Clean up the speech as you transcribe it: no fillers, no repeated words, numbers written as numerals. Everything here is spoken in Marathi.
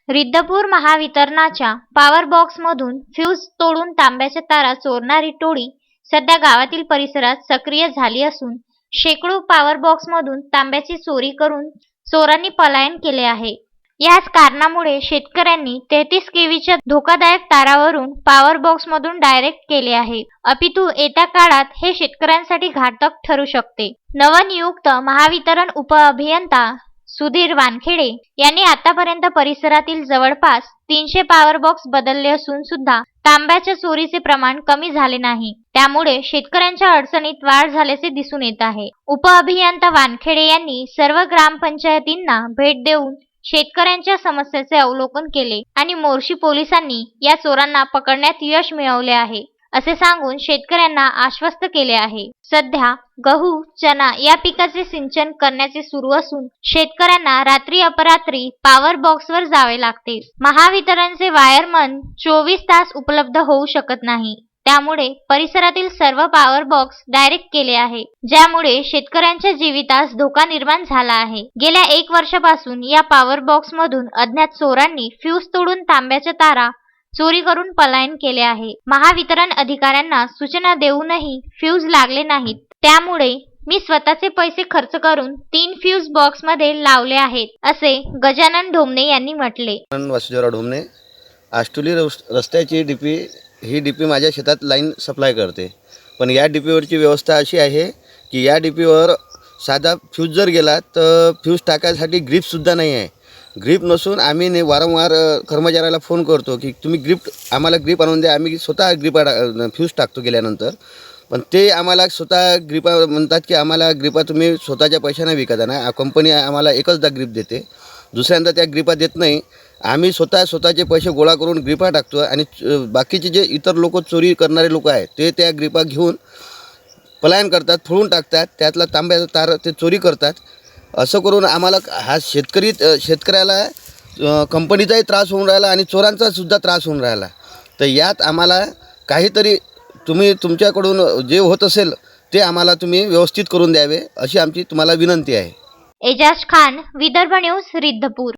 रिद्धपूर महावितरणाच्या पॉवर बॉक्समधून फ्यूज तोडून तांब्याच्या तारा चोरणारी टोळी सध्या गावातील परिसरात सक्रिय झाली असून शेकडो पॉवर बॉक्समधून तांब्याची चोरी करून चोरांनी पलायन केले आहे। याच कारणामुळे शेतकऱ्यांनी 33 केव्हीच्या धोकादायक तारावरून पॉवर बॉक्समधून डायरेक्ट केले आहे। अपितू येत्या काळात हे शेतकऱ्यांसाठी घातक ठरू शकते। नवनियुक्त महावितरण उपअभियंता सुधीर वानखेडे यांनी आतापर्यंत परिसरातील जवळपास 300 पॉवर बॉक्स बदलले असून सुद्धा तांब्याच्या चोरीचे प्रमाण कमी झाले नाही। त्यामुळे शेतकऱ्यांच्या अडचणीत वाढ झाल्याचे दिसून येत आहे। उपअभियंता वानखेडे यांनी सर्व ग्रामपंचायतींना भेट देऊन शेतकऱ्यांच्या समस्येचे अवलोकन केले आणि मोर्शी पोलिसांनी या चोरांना पकडण्यात यश मिळवले आहे असे सांगून शेतकऱ्यांना आश्वस्त केले आहे। सध्या गहू, चना या पिकाचे सिंचन करण्याचे सुरू असून शेतकऱ्यांना रात्री अपरात्री पॉवर बॉक्सवर जावे लागते। महावितरणचे वायरमन 24 तास उपलब्ध होऊ शकत नाही। त्यामुळे परिसरातील सर्व पॉवर बॉक्स डायरेक्ट केले आहे, ज्यामुळे शेतकऱ्यांच्या जीवितास धोका निर्माण झाला आहे। गेल्या 1 वर्षापासून या पॉवर बॉक्समधून अज्ञात चोरांनी फ्यूज तोडून तांब्याच्या तारा चोरी करून पलायन केले आहे। महावितरण अधिकाऱ्यांना सूचना देऊनही फ्यूज लागले नाहीत। त्यामुळे मी स्वतःचे पैसे खर्च करून 3 फ्यूज बॉक्समध्ये लावले आहेत, असे गजानन ढोमणे यांनी म्हटले। वसुदेवराव ढोमणे, आष्टुली रस्त्याची डीपी ही डीपी माझ्या शेतात लाईन सप्लाय करते। पण या डीपीवरची व्यवस्था अशी आहे की या डीपीवर साधा फ्यूज जर गेला तर फ्यूज टाकायसाठी ग्रीपसुद्धा नाही आहे। ग्रीप नसून आम्ही वारंवार कर्मचाऱ्याला फोन करतो की तुम्ही आम्हाला ग्रीप आणून द्या, आम्ही स्वतः फ्यूज टाकतो गेल्यानंतर। पण ते आम्हाला स्वतः ग्रीपा म्हणतात की आम्हाला ग्रीपा तुम्ही स्वतःच्या पैशाने विकत आणा, कंपनी आम्हाला एकचदा ग्रीप देते, दुसऱ्यांदा त्या ग्रीपा देत नाही। आम्ही स्वतःचे पैसे गोळा करून ग्रीपा टाकतो आणि बाकीचे जे इतर लोक चोरी करणारे लोक आहेत ते त्या ग्रीपा घेऊन पलायन करतात, फोडून टाकतात, त्यातला तांब्याचा तार ते चोरी करतात। असं करून आम्हाला हा शेतकऱ्याला कंपनीचाही त्रास होऊन राहिला आणि चोरांचा सुद्धा त्रास होऊन राहिला। तर यात आम्हाला काहीतरी तुम्ही तुमच्याकडून जे होत असेल ते आम्हाला तुम्ही व्यवस्थित करून द्यावे अशी आमची तुम्हाला विनंती आहे। एजाज खान, विदर्भ न्यूज, रिद्धपूर।